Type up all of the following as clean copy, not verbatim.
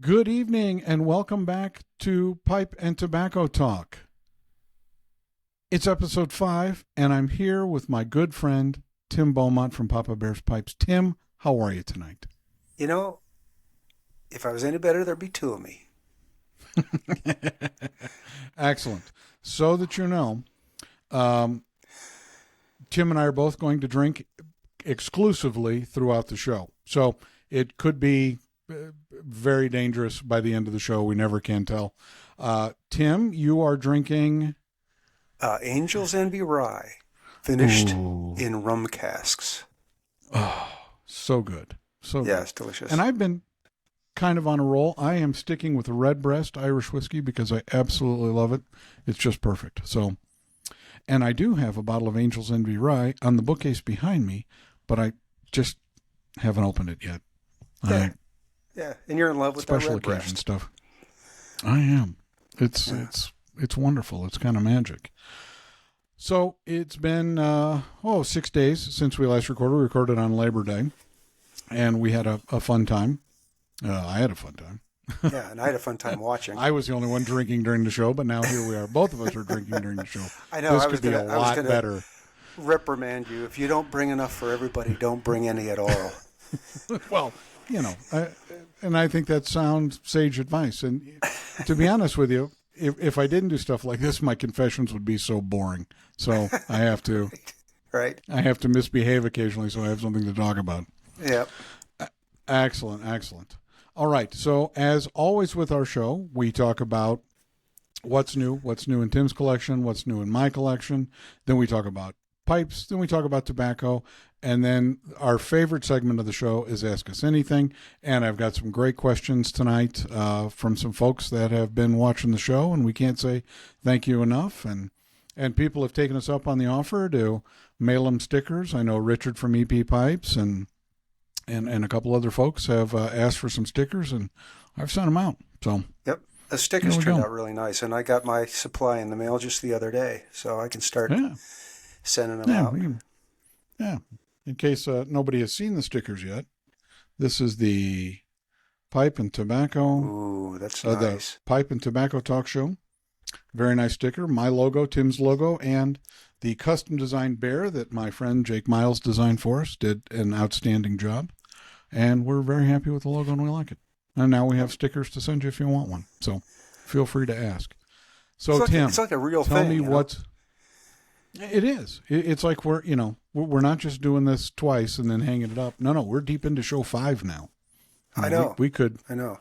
Good evening and welcome back to Pipe and Tobacco Talk. It's episode 5 and I'm here with my good friend Tim Beaumont from PapaBear's Pipes. Tim, how are you tonight? You know, if I was any better, there'd be two of me. Excellent. So that you know, Tim and I are both going to drink exclusively throughout the show. So it could be very dangerous by the end of the show. We never can tell. Tim, you are drinking Angel's Envy Rye, finished Ooh. in rum casks. Oh, so good. So Yeah, good. it's delicious. And I've been kind of on a roll. I am sticking with Redbreast Irish whiskey because I absolutely love it. It's just perfect. So, and I do have a bottle of Angel's Envy Rye on the bookcase behind me, but I just haven't opened it yet. Yeah, and you're in love with that Special occasion Redbreast. stuff. I am. It's wonderful. It's kind of magic. So it's been 6 days since we last recorded. We recorded on Labor Day, and we had a fun time. I had a fun time. Yeah, and I had a fun time watching. I was the only one drinking during the show, but now here we are. Both of us are drinking during the show. I know. This I was could be a lot better. reprimand you. If you don't bring enough for everybody, don't bring any at all. Well, you know, and I think that sounds sage advice. And to be honest with you, if I didn't do stuff like this, my confessions would be so boring. So I have to, Right? I have to misbehave occasionally so I have something to talk about. Yep. Excellent, excellent. All right. So as always with our show, we talk about what's new in Tim's collection, what's new in my collection. Then we talk about pipes. Then we talk about tobacco. And then our favorite segment of the show is Ask Us Anything. And I've got some great questions tonight from some folks that have been watching the show, and we can't say thank you enough. And people have taken us up on the offer to mail them stickers. I know Richard from EP Pipes and a couple other folks have asked for some stickers, and I've sent them out. So Yep. The stickers turned out really nice, and I got my supply in the mail just the other day, so I can start sending them out. Yeah. In case nobody has seen the stickers yet, this is the Pipe and Tobacco. Ooh, that's nice. The Pipe and Tobacco Talk Show. Very nice sticker. My logo, Tim's logo, and the custom designed bear that my friend Jake Miles designed for us. Did an outstanding job. And we're very happy with the logo and we like it. And now we have stickers to send you if you want one. So feel free to ask. So Tim, it's like a real tell thing. me what's... It is. It's like we're not just doing this twice and then hanging it up. No, we're deep into show 5 now. I know. We could. I know.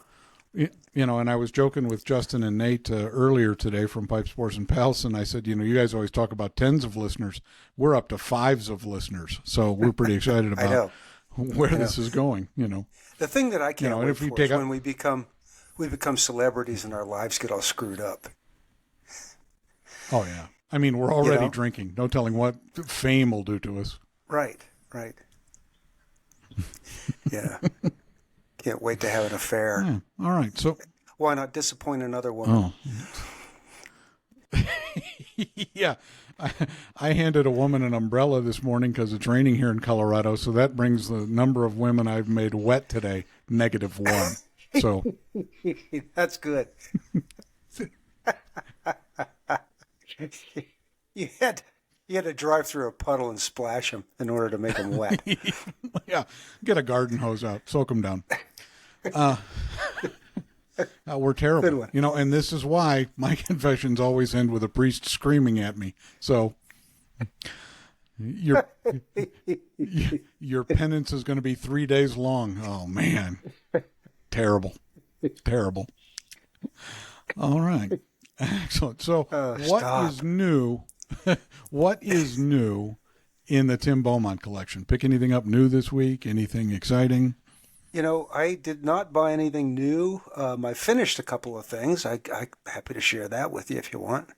And I was joking with Justin and Nate earlier today from Pipe Sports and Pals, and I said, you guys always talk about 10s of listeners. We're up to 5s of listeners, so we're pretty excited about where this is going. The thing that I can't wait for is when we become celebrities and our lives get all screwed up. Oh yeah. I mean, we're already drinking. No telling what fame will do to us. Right. Yeah. Can't wait to have an affair. Yeah. All right. So why not disappoint another woman? Oh. Yeah. I handed a woman an umbrella this morning because it's raining here in Colorado. So that brings the number of women I've made wet today -1. So that's good. You had to drive through a puddle and splash them in order to make them wet. Yeah, get a garden hose out, soak them down. We're terrible, Good one. And this is why my confessions always end with a priest screaming at me. So your penance is going to be 3 days long. Oh man, terrible. All right. Excellent. So what is new? What is new in the Tim Beaumont collection? Pick anything up new this week? Anything exciting? I did not buy anything new. I finished a couple of things. I'm happy to share that with you if you want.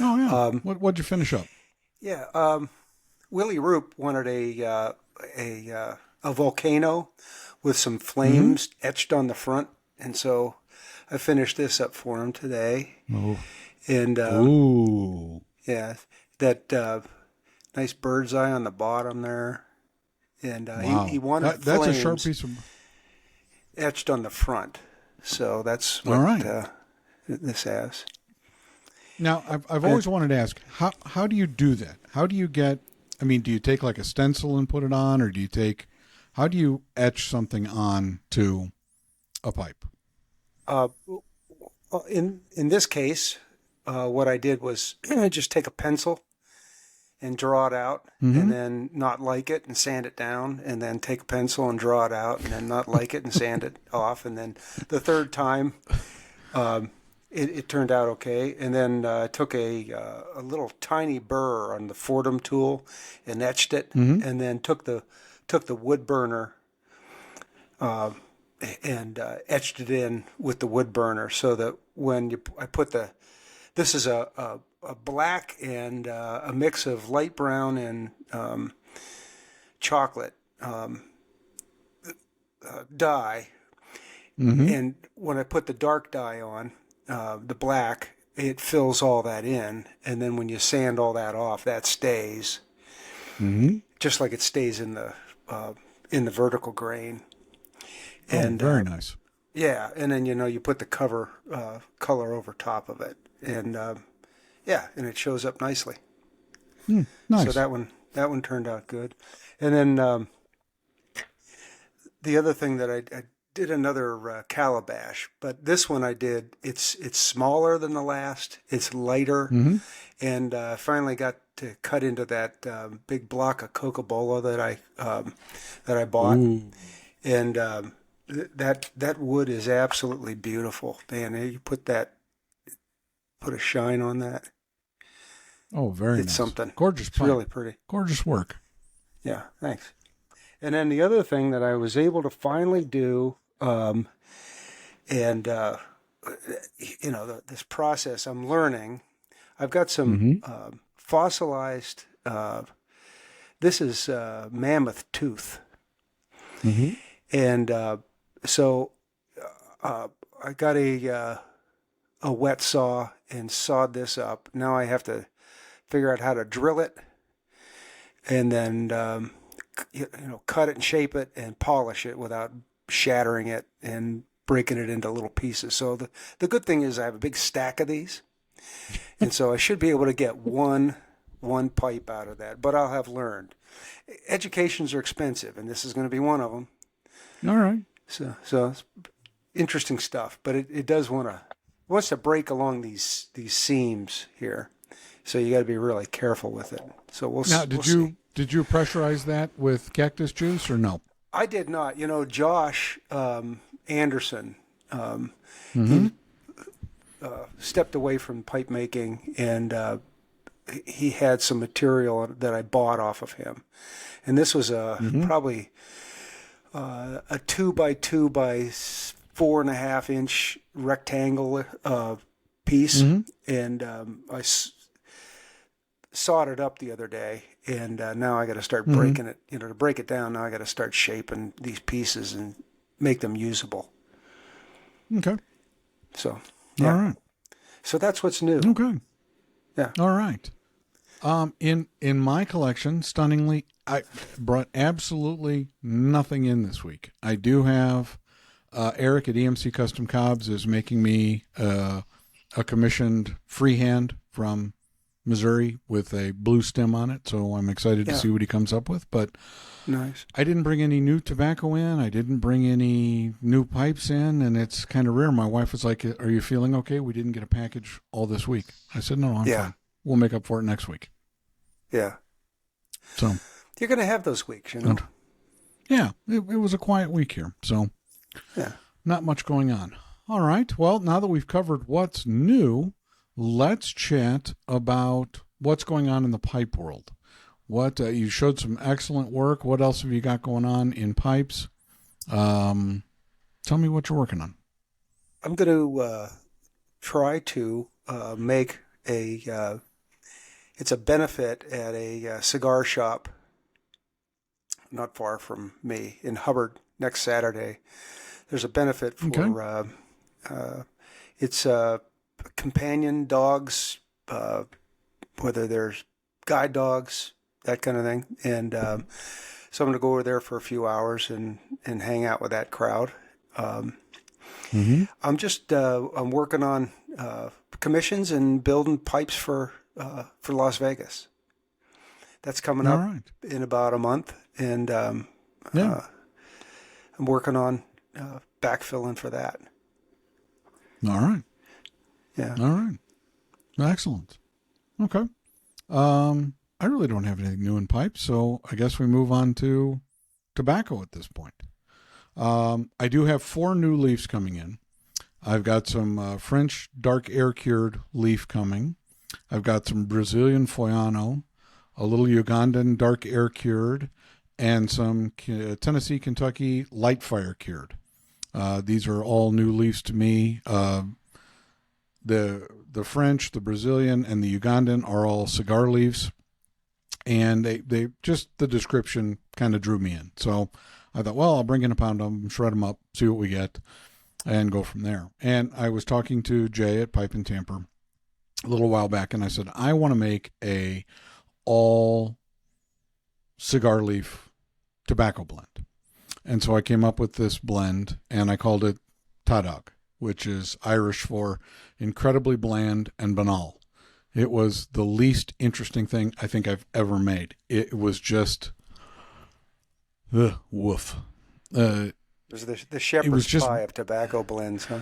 Oh, yeah. What'd you finish up? Yeah. Willie Roop wanted a Volcano with some flames etched on the front. And so I finished this up for him today. Oh. And, ooh. Yeah, that nice bird's eye on the bottom there. And wow. he wanted that's a sharp piece of... etched on the front. So that's All what right. this has. Now, I've always wanted to ask, how do you do that? How do you get, I mean, do you take like a stencil and put it on, or how do you etch something on to a pipe? Uh, in this case, what I did was just take a pencil and draw it out, and Mm-hmm. then not like it and sand it down, and then take a pencil and draw it out, and then not like it and sand it off, and then the third time, um, it turned out okay. And then I took a little tiny burr on the Fordham tool and etched it, Mm-hmm. and then took the wood burner uh, and etched it in with the wood burner, so that when I put this is a black and a mix of light brown and chocolate dye. Mm-hmm. And when I put the dark dye on, the black, it fills all that in. And then when you sand all that off, that stays Mm-hmm. just like it stays in the vertical grain. Oh, And very nice. yeah, and then you put the cover color over top of it, and yeah, and it shows up nicely. Nice. So that one turned out good. And then the other thing that I did another calabash, but this one I did. It's smaller than the last. It's lighter, Mm-hmm. and finally got to cut into that big block of Coca-Cola that I bought, Ooh. and that wood is absolutely beautiful, man. You put a shine on that. Oh, very It's nice. something. Gorgeous It's pipe. really pretty. Gorgeous work. Yeah, thanks. And then the other thing that I was able to finally do, and this process I'm learning. I've got some Mm-hmm. fossilized. This is Mammoth Tooth, Mm-hmm. and so I got a wet saw and sawed this up. Now I have to figure out how to drill it, and then cut it and shape it and polish it without shattering it and breaking it into little pieces. So the good thing is I have a big stack of these, and so I should be able to get one pipe out of that. But I'll have learned. Educations are expensive, and this is going to be one of them. All right. So it's interesting stuff, but it does wants to break along these seams here. So you got to be really careful with it. So we'll Now, we'll see. did you pressurize that with cactus juice or no? I did not. Josh Anderson, Mm-hmm. he stepped away from pipe making, and he had some material that I bought off of him. And this was probably a 2x2 by 4.5 inch rectangle piece. Mm-hmm. And I sawed it up the other day, and now I got to start breaking it. To break it down, now I got to start shaping these pieces and make them usable. Okay. So, yeah. All right. So that's what's new. Okay. Yeah. All right. In my collection, stunningly, I brought absolutely nothing in this week. I do have Eric at EMC Custom Cobs is making me a commissioned freehand from Missouri with a blue stem on it, so I'm excited to see what he comes up with. But Nice. I didn't bring any new tobacco in. I didn't bring any new pipes in, and it's kind of rare. My wife was like, "Are you feeling okay? We didn't get a package all this week." I said, "No, I'm fine. We'll make up for it next week." Yeah. So You're going to have those weeks, yeah, it was a quiet week here, so Yeah. not much going on. All right. Well, now that we've covered what's new, let's chat about what's going on in the pipe world. What you showed some excellent work. What else have you got going on in pipes? Tell me what you're working on. I'm going to try to make it's a benefit at a cigar shop not far from me in Hubbard next Saturday. There's a benefit for it's companion dogs, whether there's guide dogs, that kind of thing. And so I'm going to go over there for a few hours and hang out with that crowd. Mm-hmm. I'm working on commissions and building pipes for Las Vegas. That's coming All up right. in about a month, and Yeah. I'm working on backfilling for that. All right. Yeah. All right. Excellent. Okay. I really don't have anything new in pipes, so I guess we move on to tobacco at this point. I do have 4 new leaves coming in. I've got some French dark air cured leaf coming. I've got some Brazilian Foiano, a little Ugandan dark air cured, and some Tennessee, Kentucky light fire cured. These are all new leaves to me. The French, the Brazilian, and the Ugandan are all cigar leaves, and they just the description kind of drew me in. So I thought, well, I'll bring in a pound of them, shred them up, see what we get, and go from there. And I was talking to Jay at Pipe and Tamper a little while back, and I said, I want to make a all cigar leaf tobacco blend. And so I came up with this blend, and I called it Tadag, which is Irish for incredibly bland and banal. It was the least interesting thing I think I've ever made. It was just, woof. It was the shepherd's pie of tobacco blends, huh?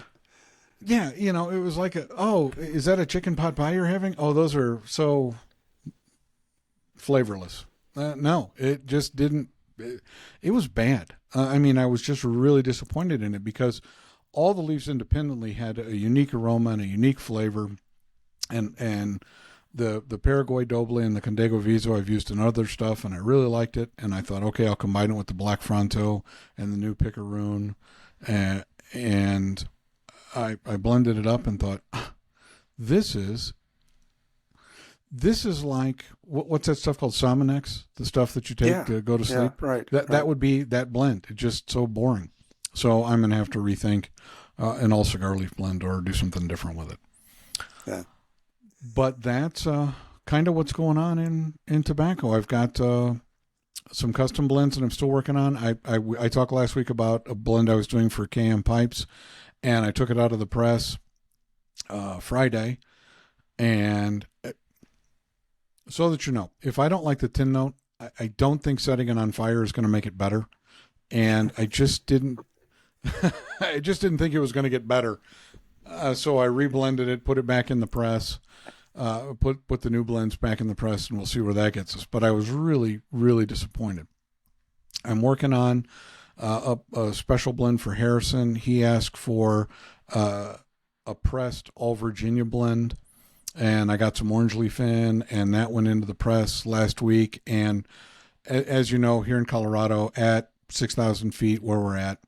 Yeah, it was like, is that a chicken pot pie you're having? Oh, those are so flavorless. No, it just didn't. It was bad. I was just really disappointed in it because all the leaves independently had a unique aroma and a unique flavor, and the Paraguay Doble and the Condego Viso I've used in other stuff, and I really liked it. And I thought, okay, I'll combine it with the Black Fronto and the new Picaroon, and I blended it up and thought, this is like what's that stuff called Sominex, the stuff that you take to go to sleep. Yeah, right. That would be that blend. It's just so boring. So I'm gonna have to rethink an all cigar leaf blend or do something different with it. Yeah. But that's kind of what's going on in tobacco. I've got some custom blends that I'm still working on. I talked last week about a blend I was doing for KM Pipes, and I took it out of the press Friday. And so that you know, if I don't like the tin note, I don't think setting it on fire is going to make it better. And I just didn't think it was going to get better. So I reblended it, put it back in the press, put the new blends back in the press, and we'll see where that gets us. But I was really, really disappointed. I'm working on a special blend for Harrison. He asked for a pressed all Virginia blend, and I got some orange leaf in, and that went into the press last week. And as you know, here in Colorado, at 6,000 feet where we're at,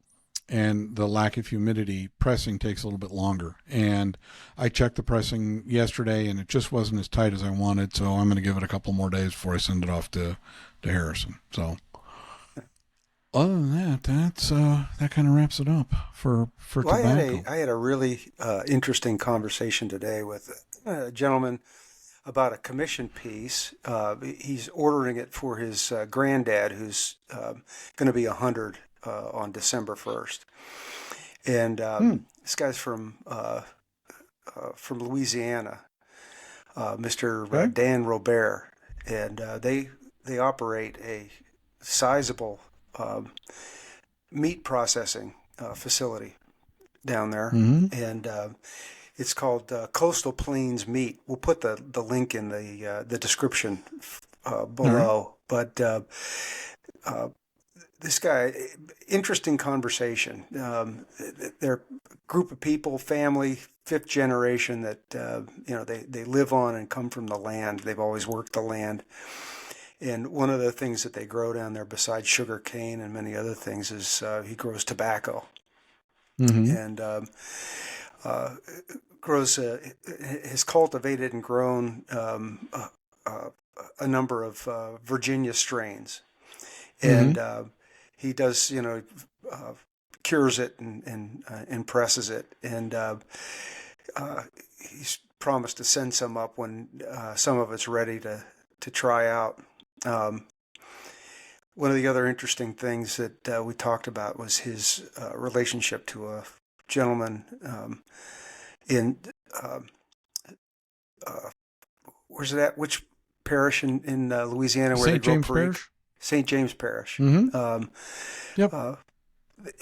and the lack of humidity, pressing takes a little bit longer. And I checked the pressing yesterday, and it just wasn't as tight as I wanted, so I'm going to give it a couple more days before I send it off to Harrison. So other than that, that kind of wraps it up for tobacco. I had a really interesting conversation today with a gentleman about a commission piece. He's ordering it for his granddad, who's going to be 100 on December 1st. And this guy's from Louisiana, Mr. Dan Robert, and they operate a sizable meat processing facility down there, and it's called Coastal Plains Meat. We'll put the link in the description below. Right. But this guy, interesting conversation. They're a group of people, family, 5th generation that they live on and come from the land. They've always worked the land. And one of the things that they grow down there, besides sugar cane and many other things, is he grows tobacco. And has cultivated and grown a number of Virginia strains. And he does, cures it and presses it. And he's promised to send some up when some of it's ready to try out. One of the other interesting things that we talked about was his relationship to gentleman in where's it at? Which parish in Louisiana where St. they grow James Perique? Parish? St. James Parish. Mm-hmm. Yep.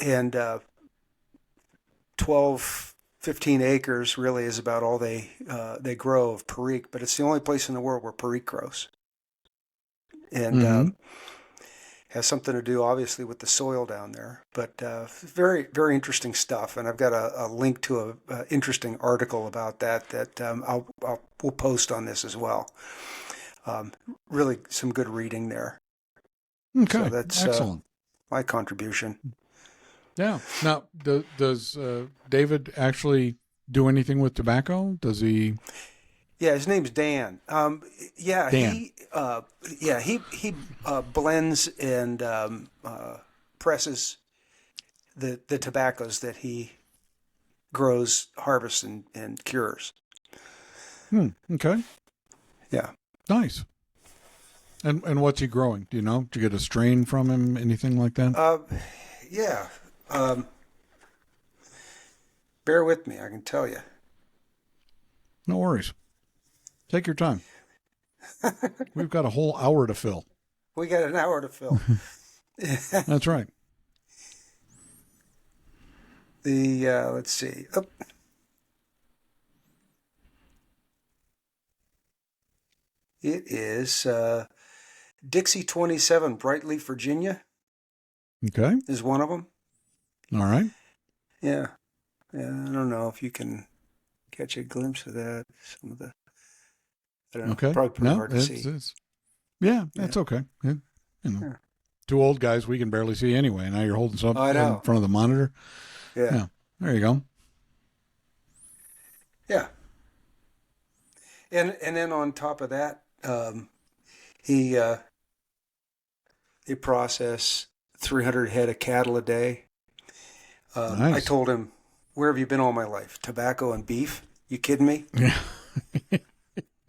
And 12, 15 acres really is about all they grow of Perique, but it's the only place in the world where Perique grows. And has something to do, obviously, with the soil down there. But very, very interesting stuff. And I've got a link to a interesting article about that we'll post on this as well. Really some good reading there. Okay, so that's excellent. My contribution. Yeah. Now, does David actually do anything with tobacco? Does he? Yeah, his name's Dan. Dan. He blends and presses the tobaccos that he grows, harvests, and cures. Okay. Yeah. Nice. And what's he growing? Do you know? Did you get a strain from him? Anything like that? Yeah. Bear with me, I can tell you. No worries. Take your time. We've got a whole hour to fill. We got an hour to fill. That's right. Let's see. Oh. It is Dixie 27, Brightleaf, Virginia. Okay. Is one of them. All right. Yeah. I don't know if you can catch a glimpse of that. Some of the. I don't know. Okay. Probably pretty hard to see. That's okay. Two old guys, we can barely see anyway. Now you're holding something in front of the monitor. Yeah. There you go. Yeah. And then on top of that, he process 300 head of cattle a day. Nice. I told him, "Where have you been all my life? Tobacco and beef? You kidding me?" Yeah.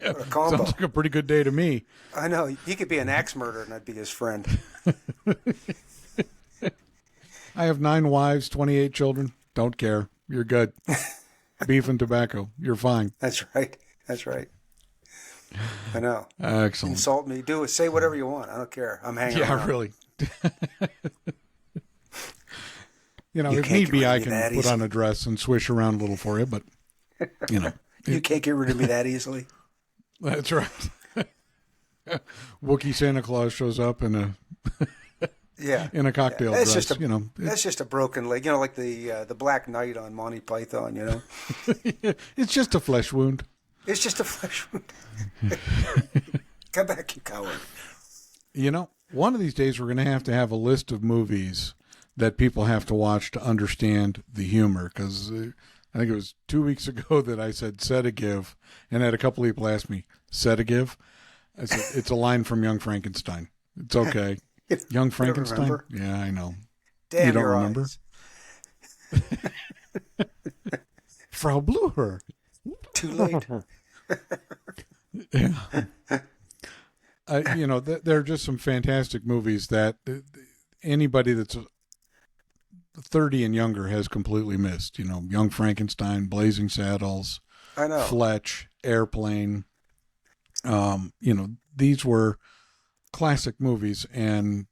What a combo. Sounds like a pretty good day to me. I know. He could be an axe murderer and I'd be his friend. I have 9 wives, 28 children. Don't care. You're good. Beef and tobacco. You're fine. That's right. I know. Excellent. Insult me. Say whatever you want. I don't care. I'm hanging around. Yeah, really. If need be, I can put on a dress and swish around a little for you, but, You can't get rid of me that easily. That's right. Wookiee Santa Claus shows up in a in a cocktail dress. That's just a broken leg, like the Black Knight on Monty Python. It's just a flesh wound. It's just a flesh wound. Come back, you coward. One of these days we're going to have a list of movies that people have to watch to understand the humor, because I think it was 2 weeks ago that I said sedative, and had a couple of people ask me, sedative? I said, it's a line from Young Frankenstein. It's okay. Young Frankenstein? Yeah, I know. Damn, you don't remember? Frau Blucher. Too late. Yeah. There are just some fantastic movies that anybody that's 30 and younger has completely missed. Young Frankenstein, Blazing Saddles, I know. Fletch, Airplane. These were classic movies, and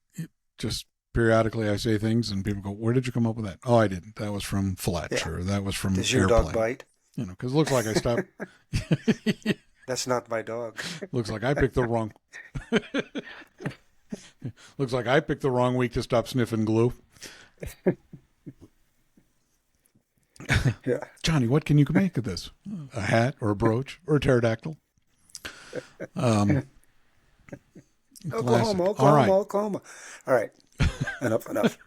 just periodically I say things and people go, "Where did you come up with that?" "Oh, I didn't. That was from Fletch, or that was from Does Airplane." Your dog bite? Because it looks like I stopped. That's not my dog. Looks like I picked the wrong. Looks like I picked the wrong week to stop sniffing glue. Yeah. Johnny, what can you make of this? A hat or a brooch or a pterodactyl? Oklahoma. All right. Enough.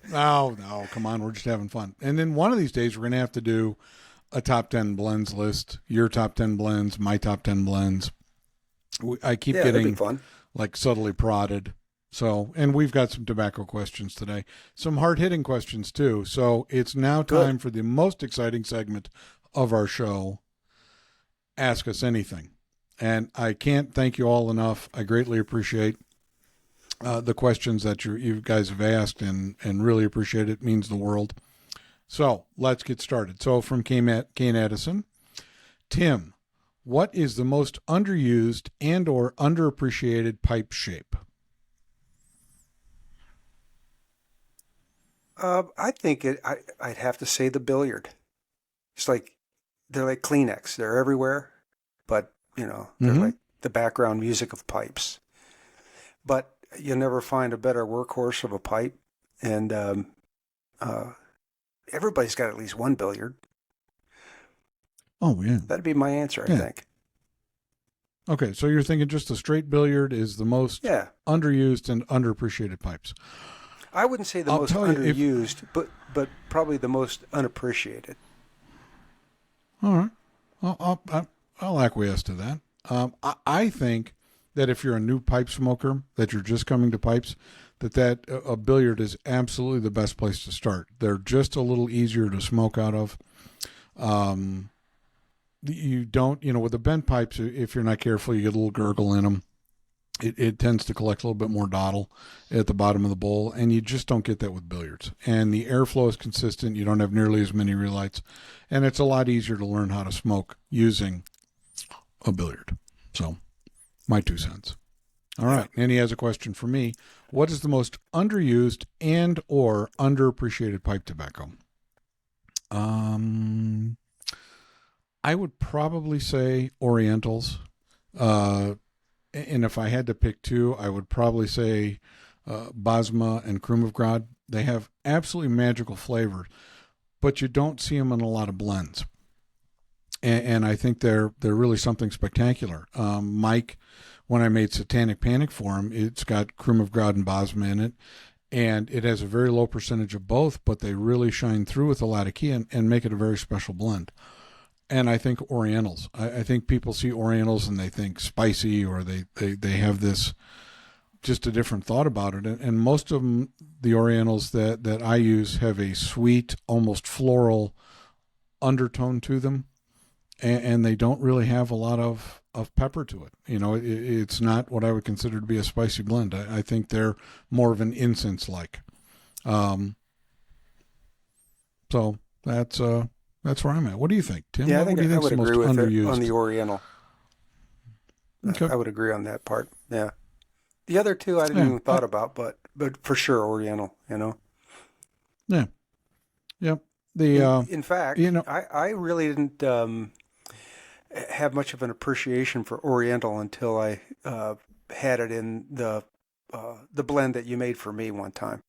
No, come on. We're just having fun. And then one of these days, we're going to have to do a top 10 blends list. Your top 10 blends, my top 10 blends. I keep getting subtly prodded. So, and we've got some tobacco questions today, some hard-hitting questions too. So it's now time for the most exciting segment of our show, Ask Us Anything. And I can't thank you all enough. I greatly appreciate the questions that you guys have asked, and really appreciate it. It means the world. So let's get started. So from Kane Edison, Tim, what is the most underused and or underappreciated pipe shape? I think I'd have to say the billiard. It's like they're like Kleenex. They're everywhere, but they're like the background music of pipes. But you'll never find a better workhorse of a pipe, and everybody's got at least one billiard. Oh, yeah. That'd be my answer, I think. Okay, so you're thinking just a straight billiard is the most underused and underappreciated pipes. I wouldn't say the most underused, but probably the most unappreciated. All right. I'll acquiesce to that. I think that if you're a new pipe smoker, that you're just coming to pipes, that a billiard is absolutely the best place to start. They're just a little easier to smoke out of. You don't, with the bent pipes, if you're not careful, you get a little gurgle in them. It tends to collect a little bit more dottle at the bottom of the bowl, and you just don't get that with billiards. And the airflow is consistent. You don't have nearly as many relights, and it's a lot easier to learn how to smoke using a billiard. So, my 2 cents. All right, and he has a question for me. What is the most underused and or underappreciated pipe tobacco? I would probably say Orientals. And if I had to pick 2, I would probably say Basma and Krumovgrad. They have absolutely magical flavors, but you don't see them in a lot of blends. And I think they're really something spectacular. Mike, when I made Satanic Panic for him, it's got Krumovgrad and Basma in it, and it has a very low percentage of both, but they really shine through with a Latakia and make it a very special blend. And I think Orientals. I think people see Orientals and they think spicy, or they have this just a different thought about it. And most of them, the Orientals that I use, have a sweet, almost floral undertone to them, and they don't really have a lot of pepper to it. It's not what I would consider to be a spicy blend. I think they're more of an incense-like. So that's where I'm at. What do you think, Tim? Yeah, what do you I think would is the agree most with underused? it on the Oriental. Okay. I would agree on that part. Yeah. The other 2 I didn't even thought about, but for sure Oriental. Yeah. Yep. In fact, I really didn't have much of an appreciation for Oriental until I had it in the blend that you made for me one time.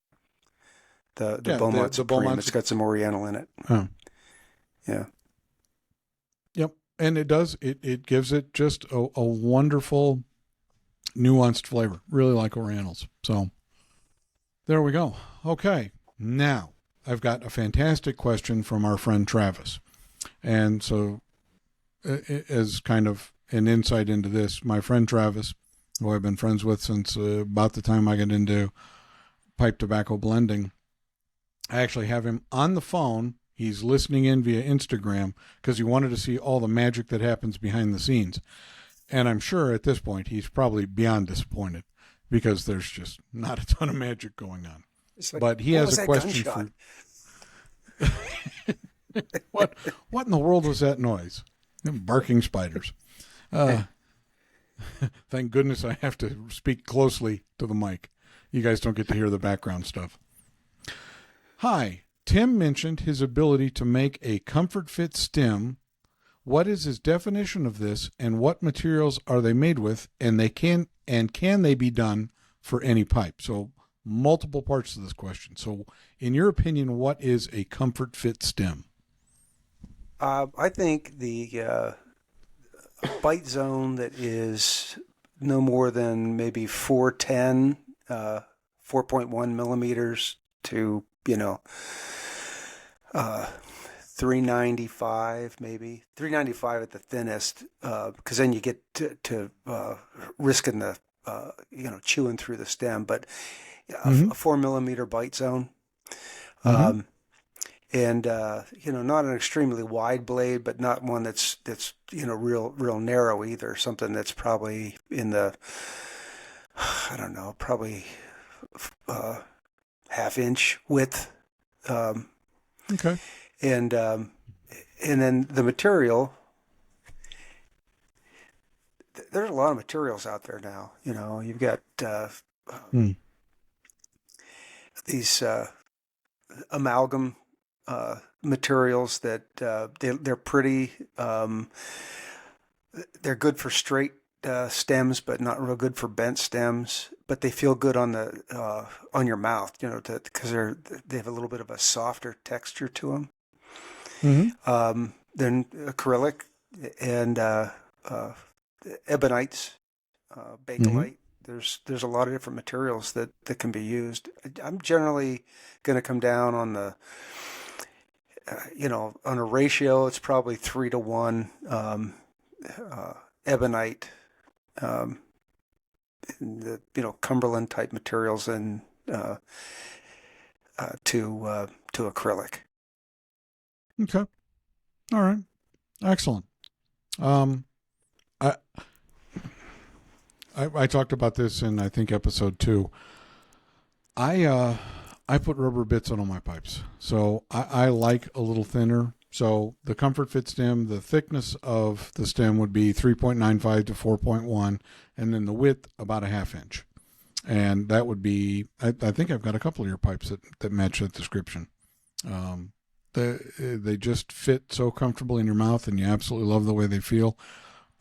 The Beaumont Supreme. Beaumont. It's got some Oriental in it. Oh. Yeah. Yep. And it does. It gives it just a wonderful, nuanced flavor. Really like Orientals. So there we go. Okay. Now I've got a fantastic question from our friend Travis. And so as kind of an insight into this, my friend Travis, who I've been friends with since about the time I got into pipe tobacco blending, I actually have him on the phone. He's listening in via Instagram because he wanted to see all the magic that happens behind the scenes. And I'm sure at this point he's probably beyond disappointed because there's just not a ton of magic going on. Like, but he has a question for what in the world was that noise? Barking spiders. Thank goodness I have to speak closely to the mic. You guys don't get to hear the background stuff. Hi, Tim mentioned his ability to make a comfort fit stem. What is his definition of this, and what materials are they made with, and can they be done for any pipe? So multiple parts to this question. So in your opinion, what is a comfort fit stem? I think the bite zone that is no more than maybe 410, 4.1 millimeters to 395, maybe 395 at the thinnest, because then you get to risking the chewing through the stem. But a 4 millimeter bite zone, and not an extremely wide blade, but not one that's real narrow either. Something that's probably in the probably half-inch width. Okay. And then the material. There's a lot of materials out there now. You've got these amalgam materials that they're pretty. They're good for straight stems, but not real good for bent stems. But they feel good on your mouth, because they have a little bit of a softer texture to them. Mm-hmm. Then acrylic and ebonites, bakelite. There's a lot of different materials that can be used. I'm generally going to come down on the on a ratio. It's probably 3-to-1 ebonite, the Cumberland type materials, and to acrylic. Okay. All right. Excellent. I talked about this in, I think, episode 2. I put rubber bits on all my pipes, so I like a little thinner. So the Comfort Fit stem, the thickness of the stem would be 3.95 to 4.1, and then the width about a half inch. And that would be, I think I've got a couple of your pipes that match that description. They just fit so comfortable in your mouth, and you absolutely love the way they feel.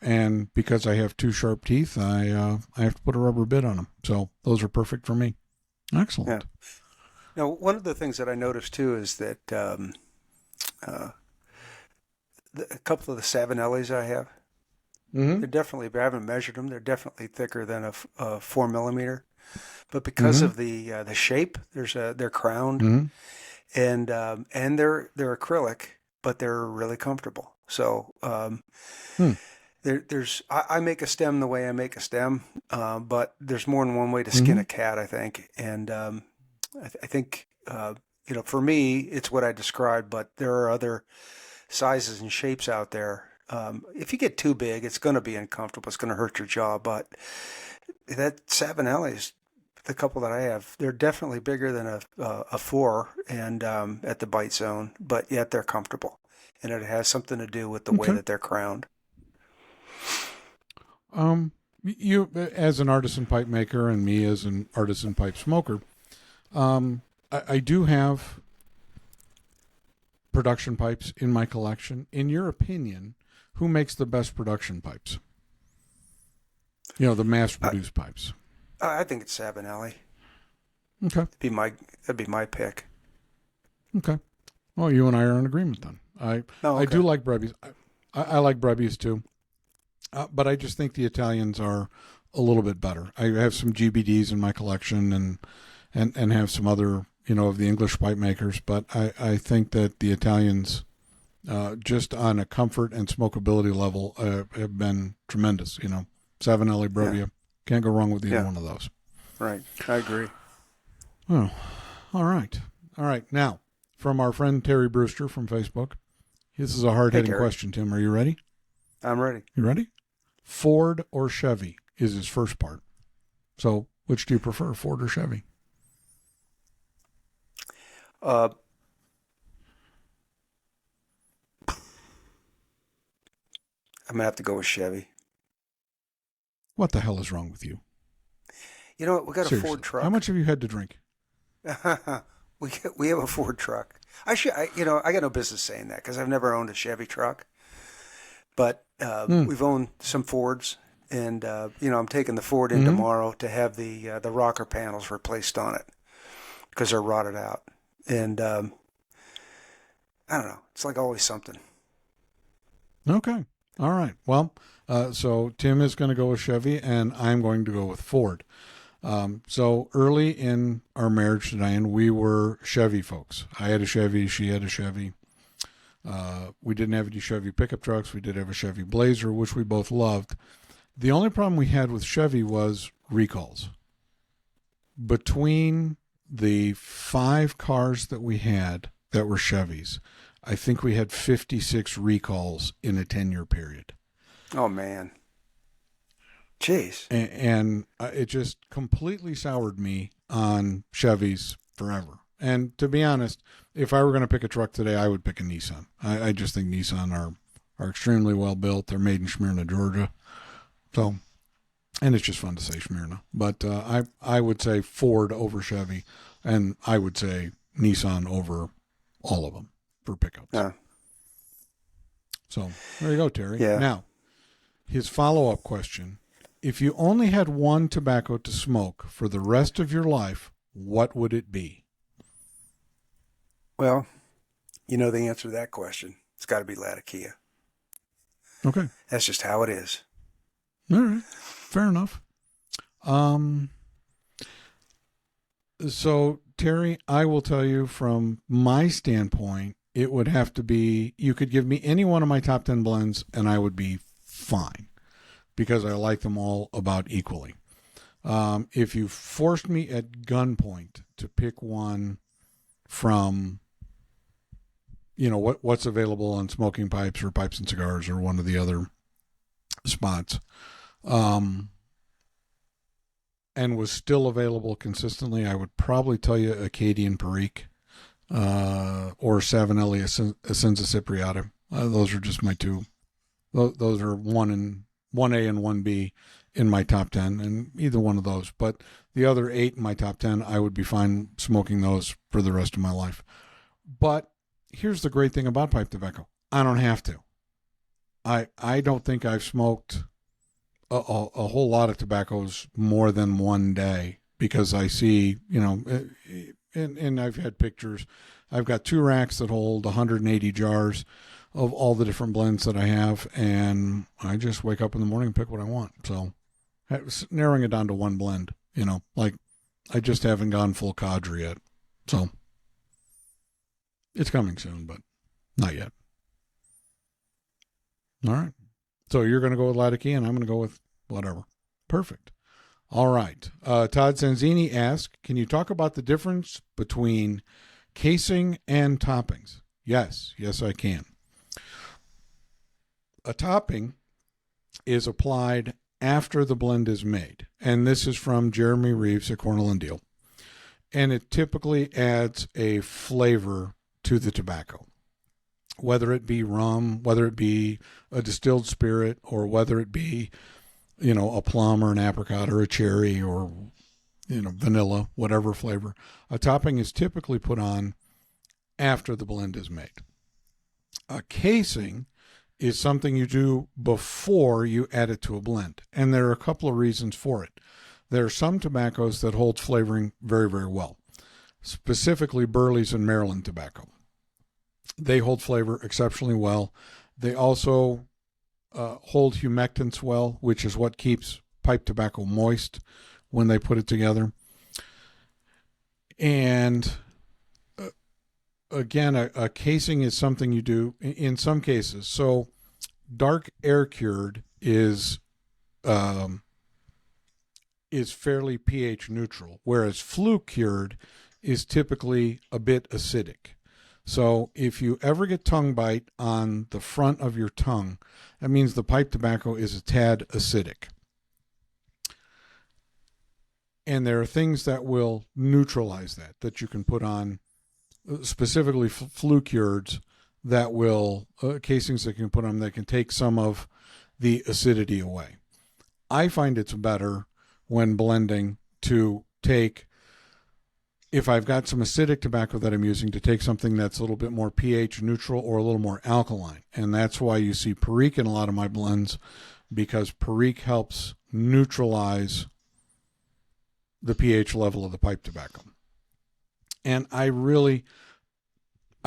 And because I have 2 sharp teeth, I have to put a rubber bit on them. So those are perfect for me. Excellent. Yeah. Now, one of the things that I noticed too is that a couple of the Savinellis I have, they're definitely, but I haven't measured them. They're definitely thicker than a 4mm. But because of the shape, they're crowned, and they're acrylic, but they're really comfortable. So I make a stem the way I make a stem, but there's more than one way to skin a cat, I think. And I think for me, it's what I described, but there are other sizes and shapes out there. If you get too big, it's going to be uncomfortable. It's going to hurt your jaw. But that Savinelli's, the couple that I have, they're definitely bigger than a 4 and at the bite zone, but yet they're comfortable. And it has something to do with the way that they're crowned. You, as an artisan pipe maker, and me as an artisan pipe smoker, I do have production pipes in my collection. In your opinion, who makes the best production pipes? The mass-produced pipes. I think it's Savinelli. Okay. That'd be my pick. Okay. Well, you and I are in agreement then. I do like Brebbies. I like Brebbies too. But I just think the Italians are a little bit better. I have some GBDs in my collection and have some other, of the English pipe makers. But I think that the Italians, just on a comfort and smokability level, have been tremendous. Savinelli, Brebbia, can't go wrong with either one of those. Right. I agree. Oh, all right. All right. Now, from our friend Terry Brewster from Facebook, this is a hard-hitting question, Tim. Are you ready? I'm ready. You ready? Ford or Chevy is his first part. So, which do you prefer, Ford or Chevy? I'm going to have to go with Chevy. What the hell is wrong with you? You know what? We got Seriously, a Ford truck. How much have you had to drink? We have a Ford truck. I got no business saying that because I've never owned a Chevy truck. But we've owned some Fords, and I'm taking the Ford in tomorrow to have the rocker panels replaced on it because they're rotted out. And I don't know. It's like always something. Okay. All right. Well, so Tim is going to go with Chevy, and I'm going to go with Ford. So early in our marriage, Diane, we were Chevy folks. I had a Chevy. She had a Chevy. We didn't have any Chevy pickup trucks. We did have a Chevy Blazer, which we both loved. The only problem we had with Chevy was recalls. Between the 5 cars that we had that were Chevys, I think we had 56 recalls in a 10-year period. Oh, man. Jeez. And it just completely soured me on Chevys forever. And to be honest, if I were going to pick a truck today, I would pick a Nissan. I just think Nissan are extremely well built. They're made in Smyrna, Georgia. So, and it's just fun to say Smyrna. But I would say Ford over Chevy, and I would say Nissan over all of them for pickups. Yeah. So there you go, Terry. Yeah. Now, his follow-up question: if you only had one tobacco to smoke for the rest of your life, what would it be? Well, you know the answer to that question. It's got to be Latakia. Okay. That's just how it is. All right. Fair enough. So, Terry, I will tell you from my standpoint, it would have to be, you could give me any one of my top 10 blends and I would be fine because I like them all about equally. If you forced me at gunpoint to pick one from, you know, what's available on Smoking Pipes or Pipes and Cigars or one of the other spots, and was still available consistently, I would probably tell you Acadian Perique or Savinelli Essenza Cipriata. Those are just my two. Those are 1A and 1B in my top 10, and either one of those. But the other 8 in my top 10, I would be fine smoking those for the rest of my life. But here's the great thing about pipe tobacco. I don't have to. I don't think I've smoked a whole lot of tobaccos more than one day because I see, you know, and I've had pictures. I've got 2 racks that hold 180 jars of all the different blends that I have, and I just wake up in the morning and pick what I want. So narrowing it down to one blend, you know, like I just haven't gone full cadre yet. So it's coming soon, but not yet. All right. So you're going to go with Latakia, and I'm going to go with whatever. Perfect. All right. Todd Sanzini asked, can you talk about the difference between casing and toppings? Yes, I can. A topping is applied after the blend is made, and this is from Jeremy Reeves at Cornell and Deal, and it typically adds a flavor to the tobacco, whether it be rum, whether it be a distilled spirit, or whether it be, you know, a plum or an apricot or a cherry or, you know, vanilla, whatever flavor. A topping is typically put on after the blend is made. A casing is something you do before you add it to a blend, and there are a couple of reasons for it. There are some tobaccos that hold flavoring very, very well, specifically Burley's and Maryland tobacco. They hold flavor exceptionally well. They also hold humectants well, which is what keeps pipe tobacco moist when they put it together. And again, a casing is something you do in some cases. So dark air cured is fairly pH neutral, whereas flue cured is typically a bit acidic. So if you ever get tongue bite on the front of your tongue, that means the pipe tobacco is a tad acidic. And there are things that will neutralize that you can put on, specifically flue cureds, that will, casings that you can put on that can take some of the acidity away. I find it's better when blending to take, if I've got some acidic tobacco that I'm using, to take something that's a little bit more pH neutral or a little more alkaline. And that's why you see Perique in a lot of my blends, because Perique helps neutralize the pH level of the pipe tobacco. And I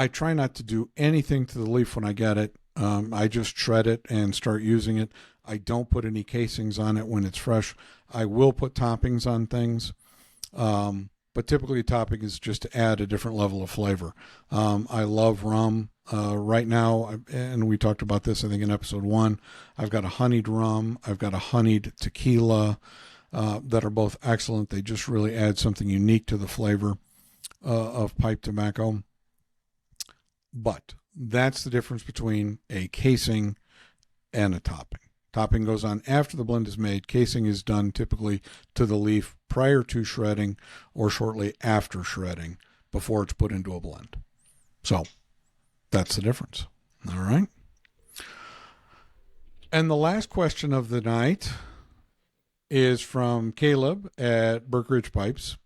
try not to do anything to the leaf when I get it. I just shred it and start using it. I don't put any casings on it when it's fresh. I will put toppings on things. But typically topping is just to add a different level of flavor. I love rum. Right now, and we talked about this, I think, in episode 1, I've got a honeyed rum. I've got a honeyed tequila that are both excellent. They just really add something unique to the flavor of pipe tobacco. But that's the difference between a casing and a topping. Topping goes on after the blend is made. Casing is done typically to the leaf prior to shredding or shortly after shredding before it's put into a blend. So that's the difference. All right. And the last question of the night is from Caleb at Burke Ridge Pipes.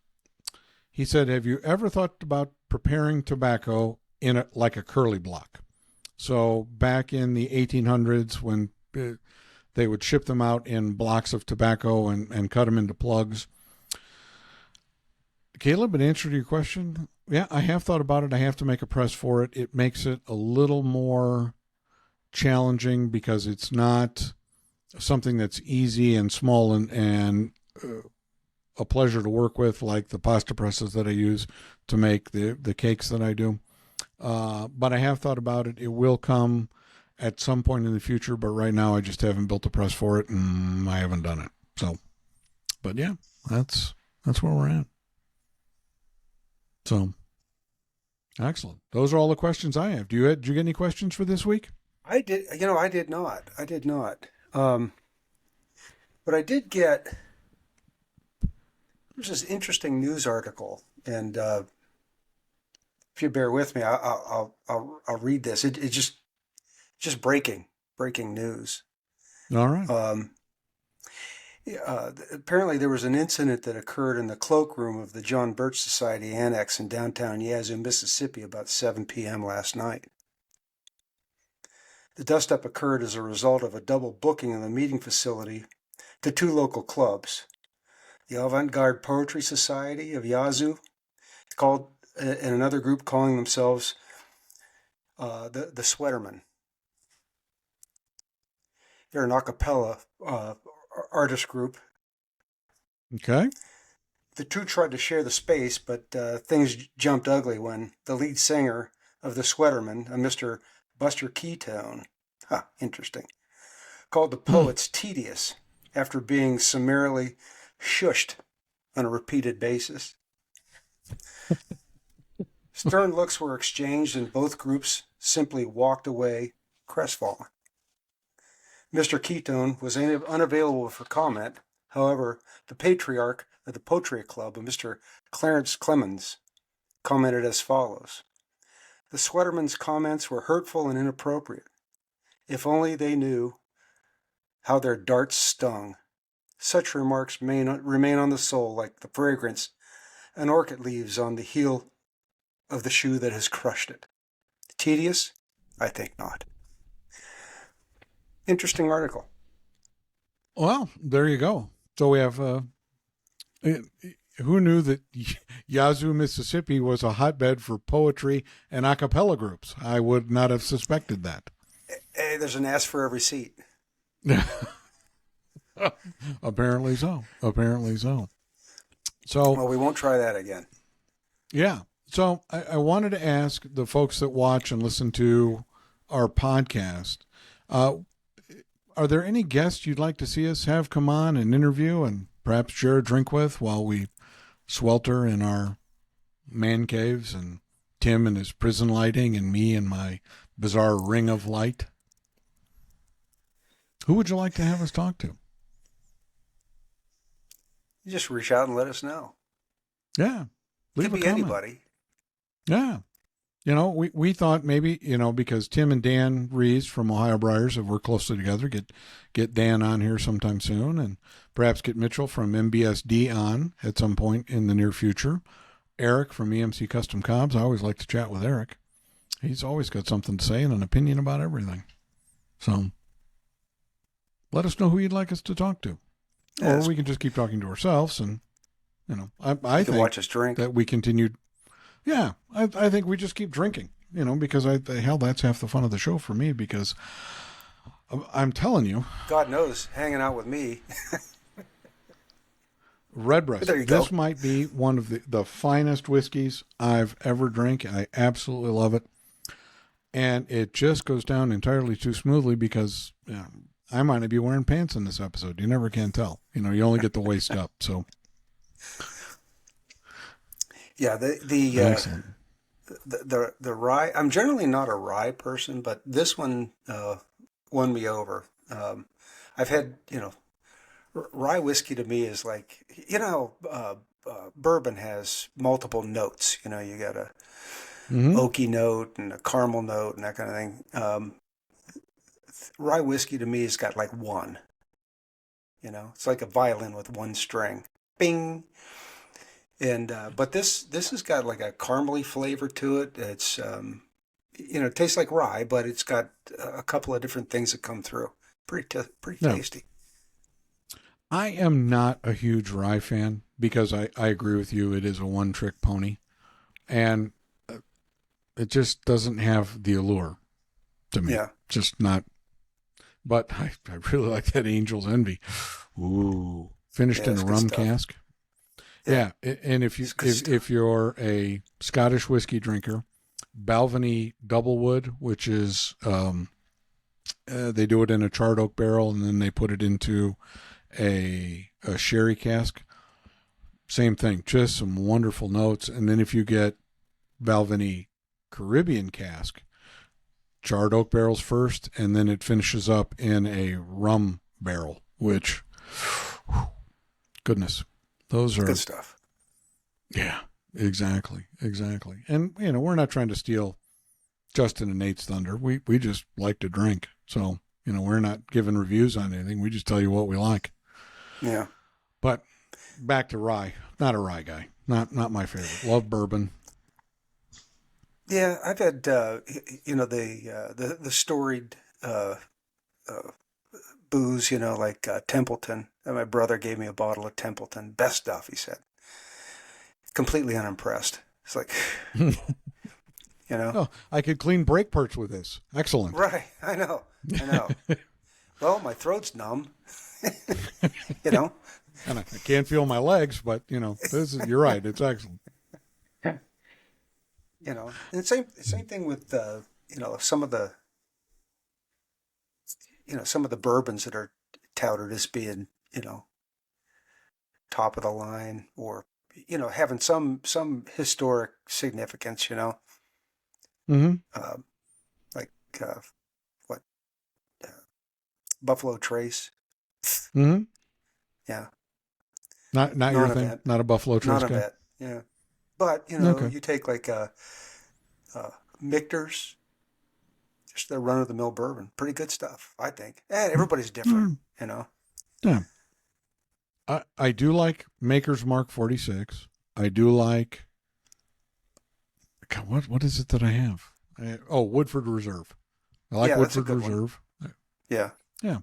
He said, have you ever thought about preparing tobacco in like a curly block? So back in the 1800s when they would ship them out in blocks of tobacco and cut them into plugs. Caleb, in answer to your question, yeah, I have thought about it. I have to make a press for it. It makes it a little more challenging because it's not something that's easy and small and a pleasure to work with, like the pasta presses that I use to make the cakes that I do. But I have thought about it. It will come at some point in the future, but right now I just haven't built a press for it and I haven't done it. So, but yeah, that's where we're at. So, excellent. Those are all the questions I have. Did you get any questions for this week? I did. I did not. But I did get. There's this interesting news article, and if you bear with me, I'll read this. It's just breaking news. All right. Apparently, there was an incident that occurred in the cloakroom of the John Birch Society Annex in downtown Yazoo, Mississippi, about 7 p.m. last night. The dust-up occurred as a result of a double booking of the meeting facility to two local clubs, the Avant-Garde Poetry Society of Yazoo, and another group calling themselves the Sweatermen. They're an a cappella artist group. Okay. The two tried to share the space, but things jumped ugly when the lead singer of the Sweatermen, a Mr. Buster Keystone, interesting, called the poets tedious after being summarily shushed on a repeated basis. Stern looks were exchanged and both groups simply walked away crestfallen. Mr. Keystone was unavailable for comment. However, the patriarch of the Poetry Club, Mr. Clarence Clemens, commented as follows. The Sweatermen's comments were hurtful and inappropriate. If only they knew how their darts stung. Such remarks may not remain on the soul like the fragrance an orchid leaves on the heel of the shoe that has crushed it. Tedious? I think not. Interesting article. Well, there you go. So we have, who knew that Yazoo, Mississippi was a hotbed for poetry and a cappella groups? I would not have suspected that. Hey, there's an ass for every seat. Apparently so. So, well, we won't try that again. Yeah. So I wanted to ask the folks that watch and listen to our podcast, are there any guests you'd like to see us have come on and interview and perhaps share a drink with while we swelter in our man caves and Tim and his prison lighting and me and my bizarre ring of light? Who would you like to have us talk to? You just reach out and let us know. Yeah. Could be anybody. Yeah. You know, we thought maybe, because Tim and Dan Rees from Ohio Briars have worked closely together, get Dan on here sometime soon, and perhaps get Mitchell from MBSD on at some point in the near future. Eric from EMC Custom Cobs. I always like to chat with Eric. He's always got something to say and an opinion about everything. So let us know who you'd like us to talk to. Yes. Or we can just keep talking to ourselves and, I think watch us drink. That we continued. Yeah, I think we just keep drinking, because that's half the fun of the show for me, because I'm telling you. God knows, hanging out with me. Redbreast. This might be one of the finest whiskeys I've ever drank. I absolutely love it. And it just goes down entirely too smoothly because I might not be wearing pants in this episode. You never can tell. You only get the waist up, so. Yeah, the rye. I'm generally not a rye person, but this one won me over. I've had rye whiskey to me is like bourbon has multiple notes. You got Mm-hmm. oaky note and a caramel note and that kind of thing. Rye whiskey to me has got like one. It's like a violin with one string. Bing. And but this has got like a caramely flavor to it. It's it tastes like rye, but it's got a couple of different things that come through. Pretty Yeah. tasty. I am not a huge rye fan because I agree with you. It is a one-trick pony, and it just doesn't have the allure to me. Yeah. Just not. But I really like that Angel's Envy. Ooh, finished Yeah, in it's a good rum stuff. cask. Yeah, and It's good stuff. if you're a Scottish whiskey drinker, Balvenie Doublewood, which is they do it in a charred oak barrel and then they put it into a sherry cask. Same thing, just some wonderful notes. And then if you get Balvenie Caribbean cask, charred oak barrels first, and then it finishes up in a rum barrel, which, goodness, those It's are good stuff. yeah, exactly. And we're not trying to steal Justin and Nate's thunder. We just like to drink, so we're not giving reviews on anything. We just tell you what we like. Yeah. But back to rye. Not a rye guy. Not my favorite. Love bourbon. Yeah, I've had the storied booze, like Templeton. My brother gave me a bottle of Templeton. Best stuff, he said. Completely unimpressed. It's like, Oh, I could clean brake parts with this. Excellent. right. I know. Well, my throat's numb. you know. And I can't feel my legs, but you're right. It's excellent. And same thing with some of the bourbons that are touted as being top of the line or having some historic significance. Mm-hmm. Like what Buffalo Trace. Mm-hmm. Yeah, Not your thing. Event. Not a Buffalo Trace Not a guy. vet. Yeah, but Okay. you take like Michter's. Just the run of the mill bourbon. Pretty good stuff, I think. And everybody's different, Yeah. I do like Maker's Mark 46. I do like. God, what is it that I have? Woodford Reserve. I like Yeah, that's a Woodford good one. Reserve. Yeah. Yeah.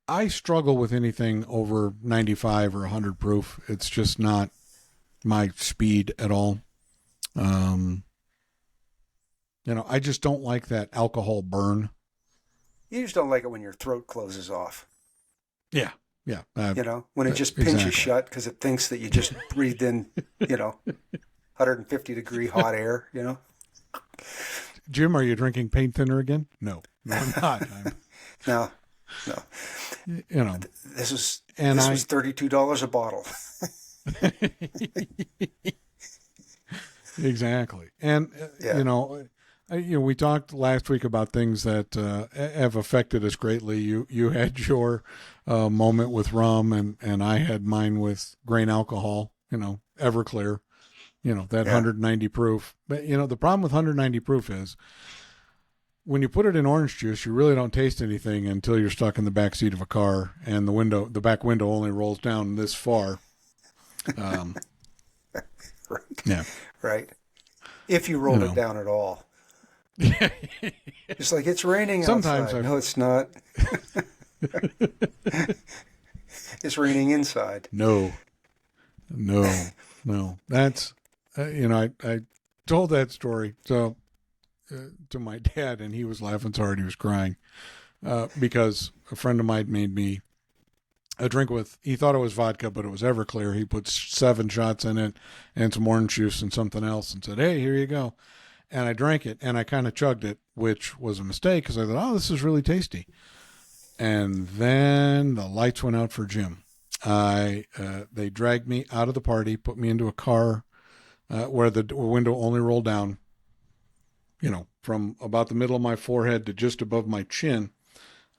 I struggle with anything over 95 or 100 proof. It's just not my speed at all. I just don't like that alcohol burn. You just don't like it when your throat closes off. Yeah. Yeah. When it just pinches exactly. shut because it thinks that you just breathed in, 150 degree hot air, Jim, are you drinking paint thinner again? No, I'm not. No. This was $32 a bottle. Exactly. And, we talked last week about things that have affected us greatly. You had your moment with rum, and I had mine with grain alcohol, Everclear, that 190 proof. But, the problem with 190 proof is when you put it in orange juice, you really don't taste anything until you're stuck in the back seat of a car and the back window only rolls down this far. Right. Yeah. Right. If you rolled it down at all. It's like it's raining Sometimes outside. No, it's not. It's raining inside. No. That's I told that story to my dad, and he was laughing so hard he was crying because a friend of mine made me a drink with. He thought it was vodka, but it was Everclear. He put 7 shots in it and some orange juice and something else, and said, "Hey, here you go." And I drank it, and I kind of chugged it, which was a mistake because I thought, "Oh, this is really tasty." And then the lights went out for Jim. They dragged me out of the party, put me into a car where the window only rolled down, from about the middle of my forehead to just above my chin.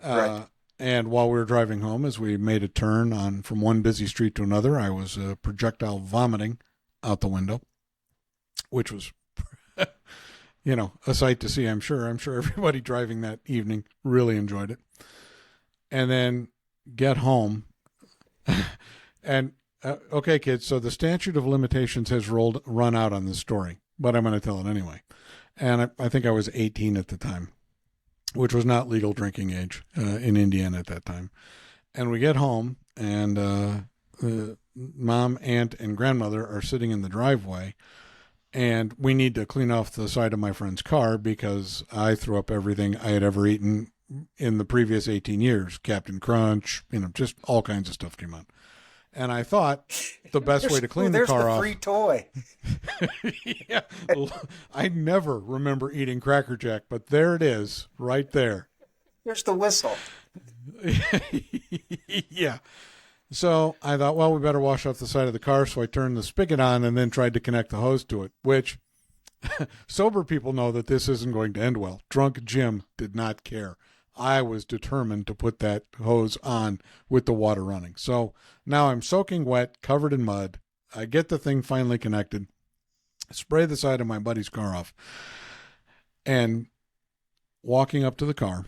Right. And while we were driving home, as we made a turn from one busy street to another, I was projectile vomiting out the window. which was, a sight to see. I'm sure everybody driving that evening really enjoyed it. And then get home and okay, kids, so the statute of limitations has run out on this story, but I'm going to tell it anyway. And I think I was 18 at the time, which was not legal drinking age in Indiana at that time. And we get home, and mom, aunt, and grandmother are sitting in the driveway, and we need to clean off the side of my friend's car because I threw up everything I had ever eaten in the previous 18 years. Captain Crunch, just all kinds of stuff came out. And I thought the best way to clean the car off. There's the free toy. Yeah, I never remember eating Cracker Jack, but there it is, right there. There's the whistle. Yeah. So I thought, well, we better wash off the side of the car. So I turned the spigot on and then tried to connect the hose to it, which sober people know that this isn't going to end well. Drunk Jim did not care. I was determined to put that hose on with the water running. So now I'm soaking wet, covered in mud. I get the thing finally connected, spray the side of my buddy's car off, and walking up to the car,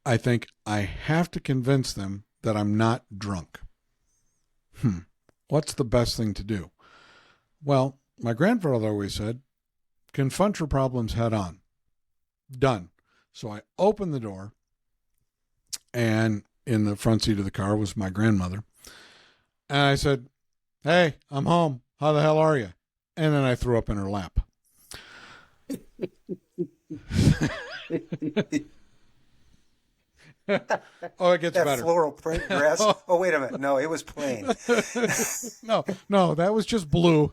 I think I have to convince them that I'm not drunk. What's the best thing to do? Well, my grandfather always said, confront your problems head on. Done. So I opened the door, and in the front seat of the car was my grandmother. And I said, hey, I'm home. How the hell are you? And then I threw up in her lap. Oh, it gets that better. Floral print dress. Oh, wait a minute. No, it was plain. No, that was just blue.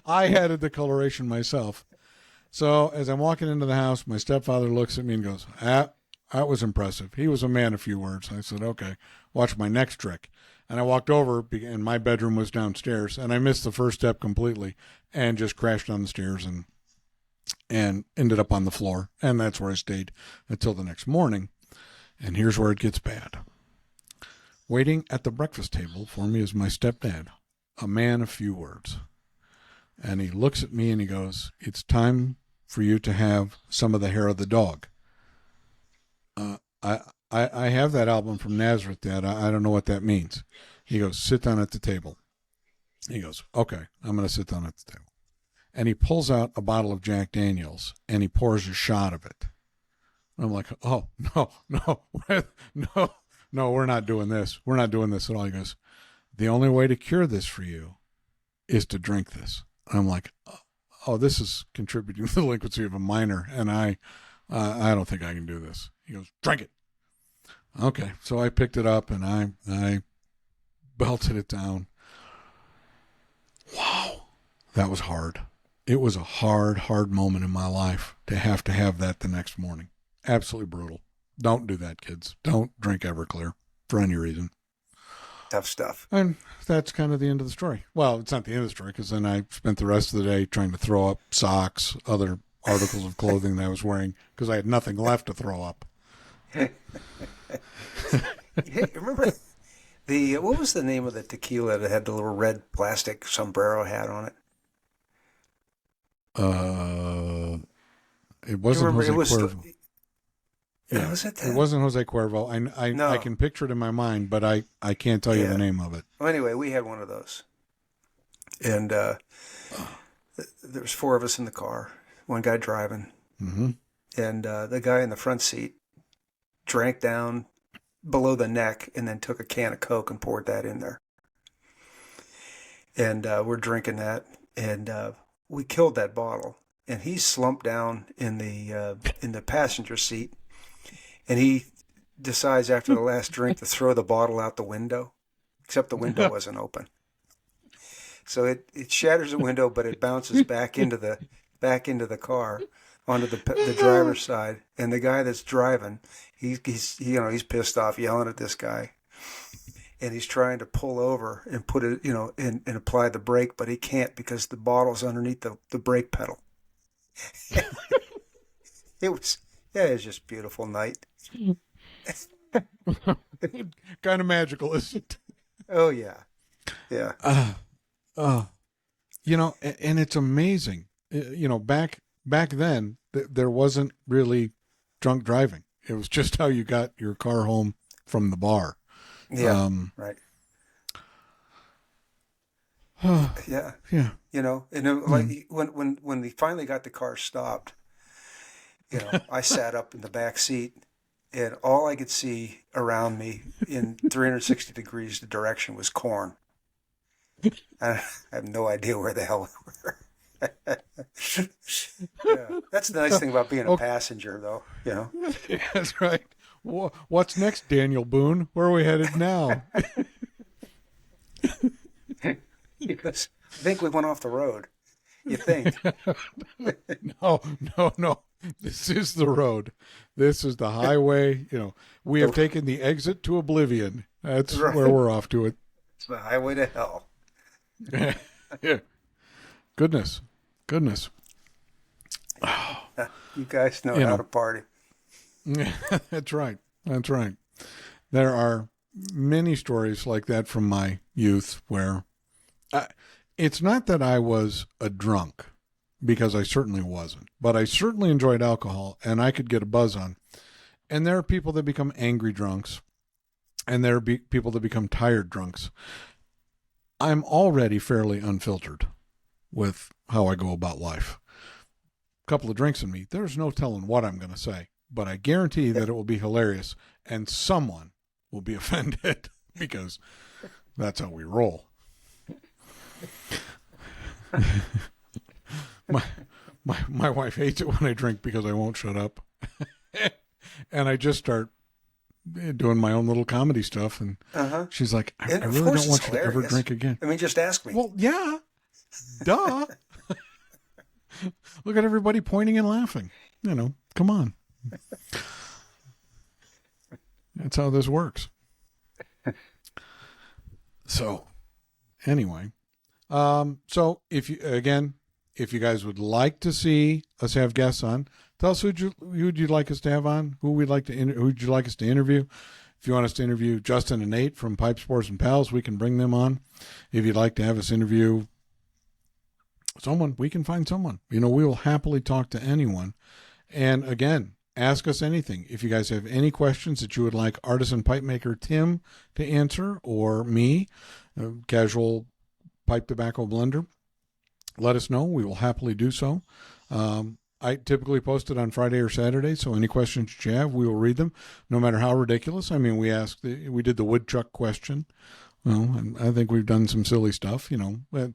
I added the coloration myself. So as I'm walking into the house, my stepfather looks at me and goes, that was impressive. He was a man of few words. I said, okay, watch my next trick. And I walked over, and my bedroom was downstairs, and I missed the first step completely and just crashed down the stairs and ended up on the floor. And that's where I stayed until the next morning. And here's where it gets bad. Waiting at the breakfast table for me is my stepdad, a man of few words. And he looks at me and he goes, it's time for you to have some of the hair of the dog. I have that album from Nazareth, Dad. I don't know what that means. He goes, sit down at the table. He goes, okay, I'm going to sit down at the table. And he pulls out a bottle of Jack Daniels and he pours a shot of it. And I'm like, oh, no, we're not doing this. We're not doing this at all. He goes, the only way to cure this for you is to drink this. And I'm like, oh, this is contributing to the delinquency of a minor, and I don't think I can do this. He goes, drink it. Okay, so I picked it up, and I belted it down. Wow, that was hard. It was a hard moment in my life to have that the next morning. Absolutely brutal. Don't do that, kids. Don't drink Everclear for any reason. Tough stuff. And that's kind of the end of the story. Well, it's not the end of the story because then I spent the rest of the day trying to throw up socks, other articles of clothing that I was wearing because I had nothing left to throw up. Hey, remember what was the name of the tequila that had the little red plastic sombrero hat on it? It wasn't Jose Cuervo. Yeah, was it that? It wasn't Jose Cuervo. No. I can picture it in my mind, but I can't tell you the name of it. Well, anyway, we had one of those. And there was four of us in the car, one guy driving. Mm-hmm. And the guy in the front seat drank down below the neck and then took a can of Coke and poured that in there. And we're drinking that, and we killed that bottle. And he slumped down in the passenger seat. And he decides after the last drink to throw the bottle out the window, except the window wasn't open. So it shatters the window, but it bounces back into the car onto the driver's side. And the guy that's driving, he's pissed off, yelling at this guy, and he's trying to pull over and put it and apply the brake, but he can't because the bottle's underneath the brake pedal. It was just a beautiful night. Kind of magical, isn't it? Oh, yeah. Yeah. And it's amazing. Back then, there wasn't really drunk driving. It was just how you got your car home from the bar. Yeah, right. Yeah. Yeah. And it, like when we finally got the car stopped, I sat up in the back seat, and all I could see around me in 360 degrees the direction was corn. I have no idea where the hell we were. Yeah. That's the nice thing about being a passenger, though. Yeah, that's right. What's next, Daniel Boone? Where are we headed now? Because I think we went off the road. You think? No. This is the road. This is the highway. We have taken the exit to oblivion. That's right. Where we're off to it. It's the highway to hell. Yeah. Goodness. You guys know how to party. Yeah, that's right. There are many stories like that from my youth where it's not that I was a drunk, because I certainly wasn't, but I certainly enjoyed alcohol and I could get a buzz on. And there are people that become angry drunks, and there are people that become tired drunks. I'm already fairly unfiltered with how I go about life. A couple of drinks in me, there's no telling what I'm going to say, but I guarantee that it will be hilarious and someone will be offended because that's how we roll. My wife hates it when I drink because I won't shut up. And I just start doing my own little comedy stuff, and she's like, I really don't want you to ever drink again. I mean, just ask me. Well, yeah. Duh. Look at everybody pointing and laughing. Come on. That's how this works. So, anyway. So if you guys would like to see us have guests on, tell us who'd you like us to have on, who'd you like us to interview. If you want us to interview Justin and Nate from Pipe Spores and Pals, we can bring them on. If you'd like to have us interview someone, we can find someone. We will happily talk to anyone. And again, ask us anything. If you guys have any questions that you would like artisan pipe maker Tim to answer, or me, casual pipe tobacco blender, let us know. We will happily do so. I typically post it on Friday or Saturday, so any questions you have, we will read them, no matter how ridiculous. I mean, we did the woodchuck question. Well, and I think we've done some silly stuff.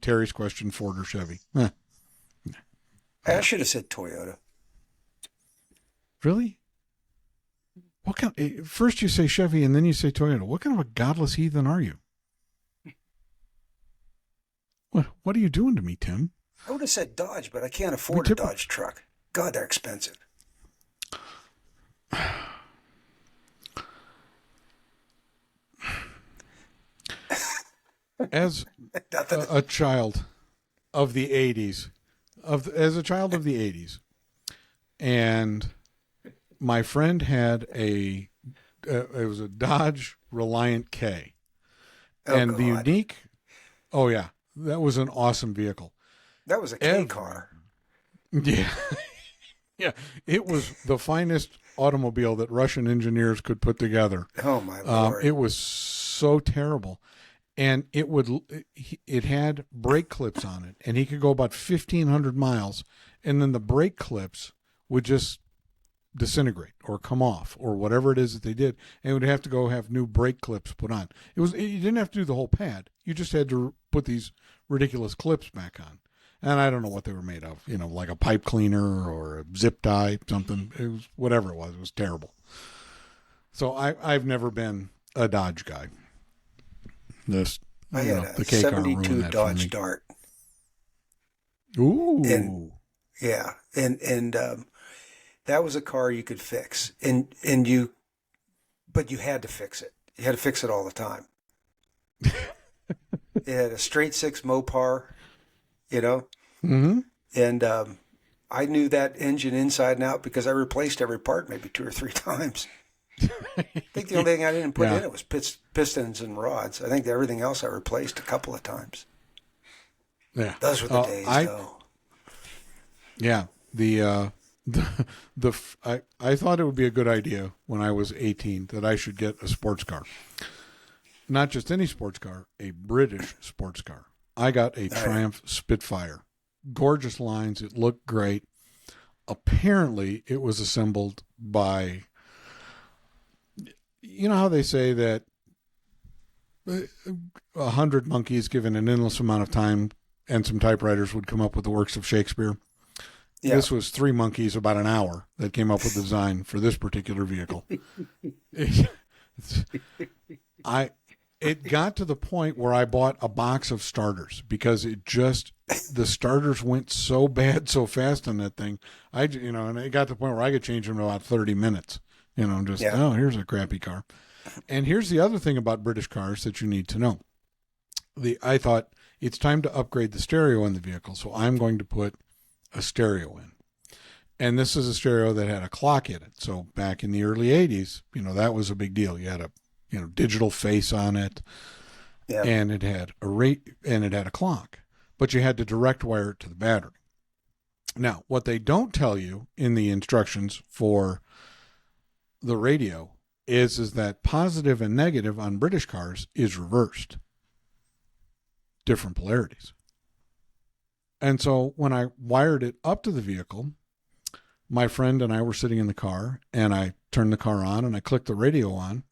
Terry's question: Ford or Chevy? I should have said Toyota. Really? First you say Chevy and then you say Toyota. What kind of a godless heathen are you? What are you doing to me, Tim? I would have said Dodge, but I can't afford a Dodge truck. God, they're expensive. As a child of the 80s, and my friend had it was a Dodge Reliant K. And the unique, oh yeah, that was an awesome vehicle. That was a K car. Yeah. Yeah, it was the finest automobile that Russian engineers could put together. Oh my Lord. It was so terrible. And it had brake clips on it, and he could go about 1,500 miles, and then the brake clips would just disintegrate or come off or whatever it is that they did, and would have to go have new brake clips put on. You didn't have to do the whole pad. You just had to put these ridiculous clips back on. And I don't know what they were made of, like a pipe cleaner or a zip tie, something. It was whatever it was. It was terrible. So I've never been a Dodge guy. I had a 72 Dodge Dart. Ooh. And that was a car you could fix, but you had to fix it. You had to fix it all the time. It had a straight six Mopar, Mm-hmm. And I knew that engine inside and out because I replaced every part maybe 2 or 3 times. I think the only thing I didn't put in it was pistons and rods. I think everything else I replaced a couple of times. Yeah. Those were the days, though. Yeah. I thought it would be a good idea when I was 18 that I should get a sports car. Not just any sports car, a British sports car. I got a Triumph Spitfire. Gorgeous lines. It looked great. Apparently, it was assembled by, you know how they say that 100 monkeys given an endless amount of time and some typewriters would come up with the works of Shakespeare? Yeah. This was 3 monkeys about an hour that came up with the design for this particular vehicle. It got to the point where I bought a box of starters because the starters went so bad so fast on that thing. And it got to the point where I could change them in about 30 minutes. Here's a crappy car. And here's the other thing about British cars that you need to know. I thought it's time to upgrade the stereo in the vehicle, so I'm going to put a stereo in. And this is a stereo that had a clock in it. So back in the early 80s, that was a big deal. You had a digital face on it, and it had a clock, but you had to direct wire it to the battery. Now, what they don't tell you in the instructions for the radio is that positive and negative on British cars is reversed. Different polarities. And so when I wired it up to the vehicle, my friend and I were sitting in the car, and I turned the car on and I clicked the radio on.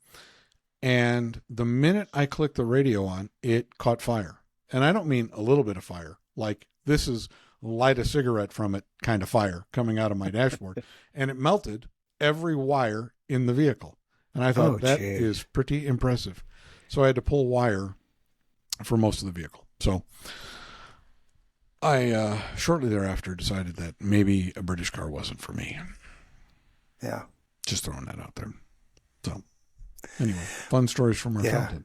And the minute I clicked the radio on, it caught fire. And I don't mean a little bit of fire, like this is light a cigarette from it kind of fire coming out of my dashboard. And it melted every wire in the vehicle. And I thought that is pretty impressive. So I had to pull wire for most of the vehicle. So I shortly thereafter decided that maybe a British car wasn't for me. Yeah. Just throwing that out there. So anyway, fun stories from our childhood.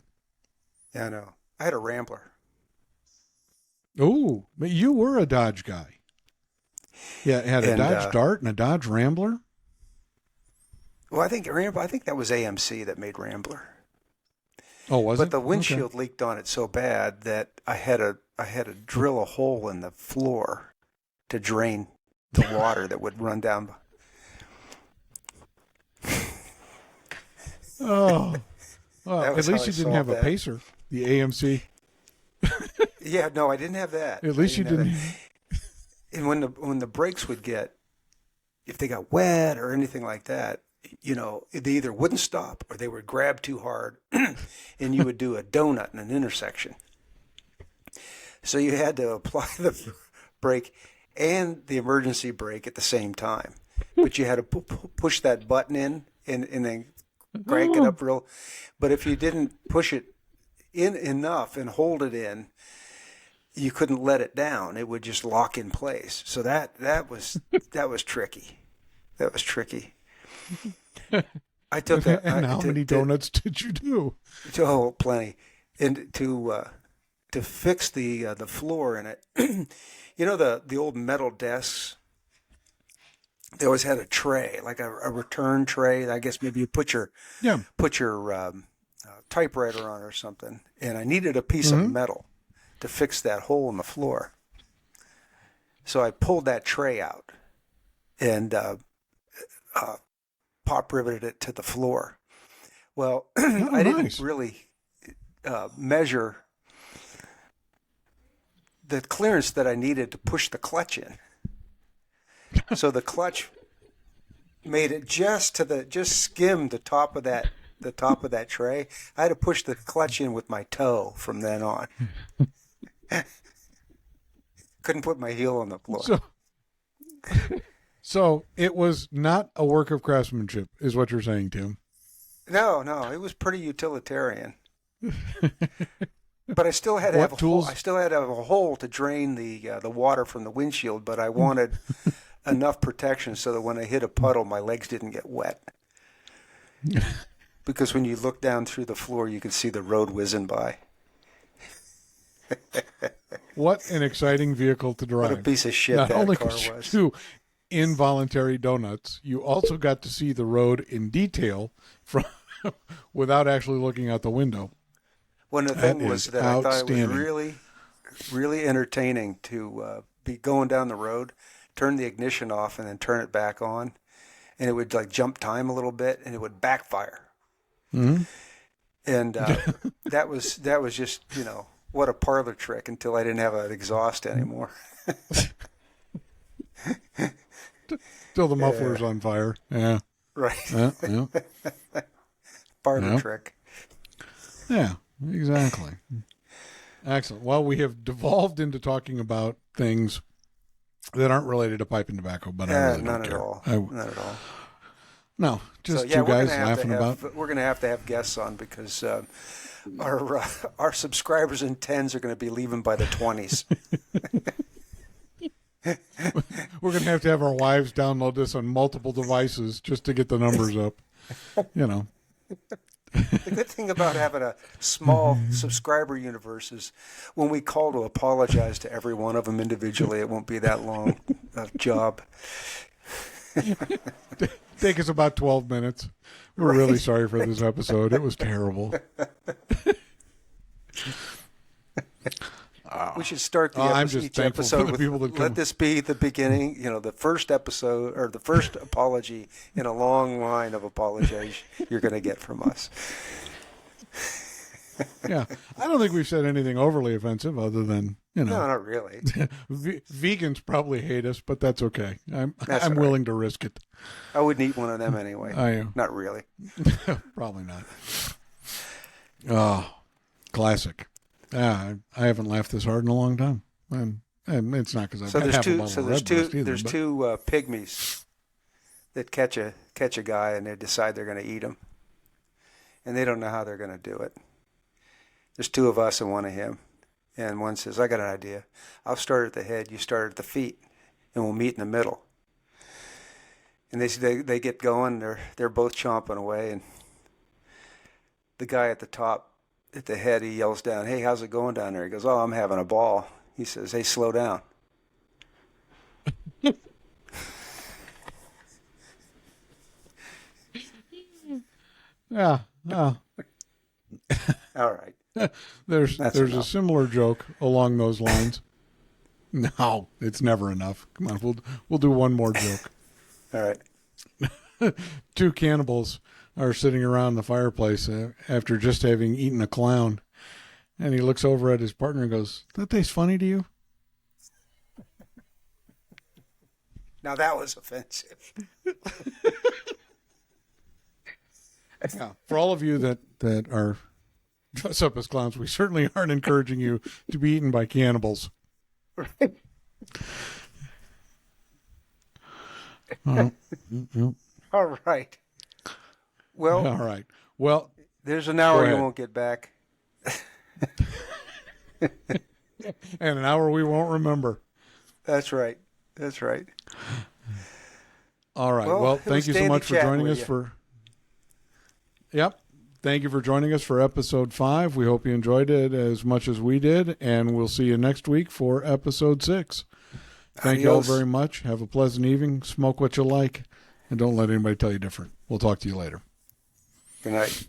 Yeah, I know. I had a Rambler. Oh, but you were a Dodge guy. Yeah, it had a Dodge Dart and a Dodge Rambler. Well, I think that was AMC that made Rambler. Oh, was it? But the windshield leaked on it so bad that I had to drill a hole in the floor to drain the water that would run down. Oh, well, at least you didn't have a pacer, the AMC. Yeah, no, I didn't have that. At least you didn't. And when the brakes would get, if they got wet or anything like that, they either wouldn't stop or they would grab too hard, and you would do a donut in an intersection. So you had to apply the brake and the emergency brake at the same time, but you had to push that button in and then crank it up real. But if you didn't push it in enough and hold it in, you couldn't let it down. It would just lock in place. So that was tricky. That was tricky. I took that. And how many donuts did you do? Oh, plenty. And to fix the floor in it, the old metal desks. They always had a tray, like a return tray. I guess maybe you put your typewriter on or something. And I needed a piece of metal to fix that hole in the floor. So I pulled that tray out and pop riveted it to the floor. Well, I didn't really measure the clearance that I needed to push the clutch in. So the clutch made it just skimmed the top of that tray. I had to push the clutch in with my toe from then on. Couldn't put my heel on the floor. So it was not a work of craftsmanship, is what you're saying, Tim. No, it was pretty utilitarian. But I still had to have a hole to drain the water from the windshield. But I wanted enough protection so that when I hit a puddle, my legs didn't get wet. Because when you look down through the floor, you can see the road whizzing by. What an exciting vehicle to drive! What a piece of shit Not that only car could you was. do involuntary donuts, you also got to see the road in detail from without actually looking out the window. One of the things was that I thought it was really really entertaining to be going down the road, turn the ignition off, and then turn it back on, and it would like jump time a little bit, and it would backfire. Mm-hmm. And that was just, what a parlor trick until I didn't have an exhaust anymore. Till the muffler's on fire. Yeah. Right. Yeah. Parlor trick. Yeah, exactly. Excellent. Well, we have devolved into talking about things that aren't related to pipe and tobacco, but I really don't care. Not at all. No, just two guys laughing about. We're going to have guests on because our subscribers in tens are going to be leaving by the 20s. We're going to have our wives download this on multiple devices just to get the numbers up. The good thing about having a small subscriber universe is when we call to apologize to every one of them individually, it won't be that long a job. Take us about 12 minutes. We're really sorry for this episode. It was terrible. We should start I'm just each thankful episode for the people that let this be the beginning, the first episode or the first apology in a long line of apologies you're going to get from us. Yeah, I don't think we've said anything overly offensive other than, No, not really. Vegans probably hate us, but that's okay. I'm right. willing to risk it. I wouldn't eat one of them anyway. I am. Not really. Probably not. Oh, classic. Yeah, I haven't laughed this hard in a long time. And it's not because I've had half a bottle of Red Breast either. There's two pygmies that catch a guy and they decide they're going to eat him, and they don't know how they're going to do it. There's two of us and one of him, and one says, "I got an idea. I'll start at the head, you start at the feet, and we'll meet in the middle." And they get going. They're both chomping away, and the guy at the top, at the head, he yells down, "Hey, how's it going down there?" He goes, "Oh, I'm having a ball." He says, "Hey, slow down." Yeah. All right. There's enough. a similar joke along those lines. No, it's never enough. Come on, we'll do one more joke. All right. Two cannibals are sitting around the fireplace after just having eaten a clown, and he looks over at his partner and goes, "That tastes funny to you?" Now that was offensive. Yeah. For all of you that are dress up as clowns, we certainly aren't encouraging you to be eaten by cannibals. Right. All right. Well. All right. Well, there's an hour you won't get back. And an hour we won't remember. That's right. All right. Well, thank you so much for joining us Yep. Thank you for joining us for episode 5. We hope you enjoyed it as much as we did, and we'll see you next week for episode 6. Thank you all very much. Have a pleasant evening. Smoke what you like, and don't let anybody tell you different. We'll talk to you later. Good night.